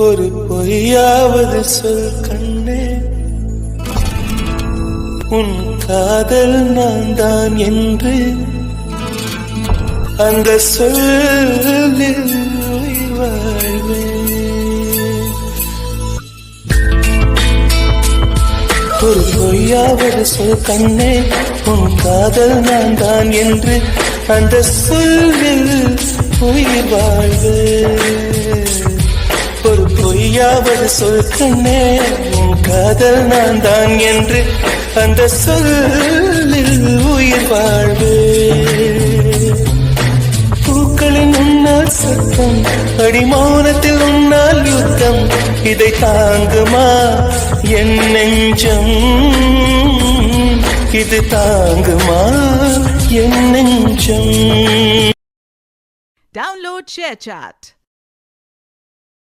ஒரு பொய்யாவது சொல் கண்ணே, உன் காதல் நான் தான் என்று அந்த சொல்லில் உயிர் வாழ்வேன். ஒரு பொய்யாவது சொல் கண்ணே, உன் காதல் நான் தான் என்று அந்த சொல்லில் உயிர் வாழ்வேன். ஒரு பொய்யாவது சொல் கண்ணே, உன் காதல் நான் தான் என்று அந்த சொல்லில் உயிர் வாழ்வேன். பூக்களின் உன்னால் சத்தம், அடிமௌனத்தில் உன்னால் யுத்தம், இதை தாங்குமா என் நெஞ்சம், இது தாங்குமா என் நெஞ்சம். Download ShareChat.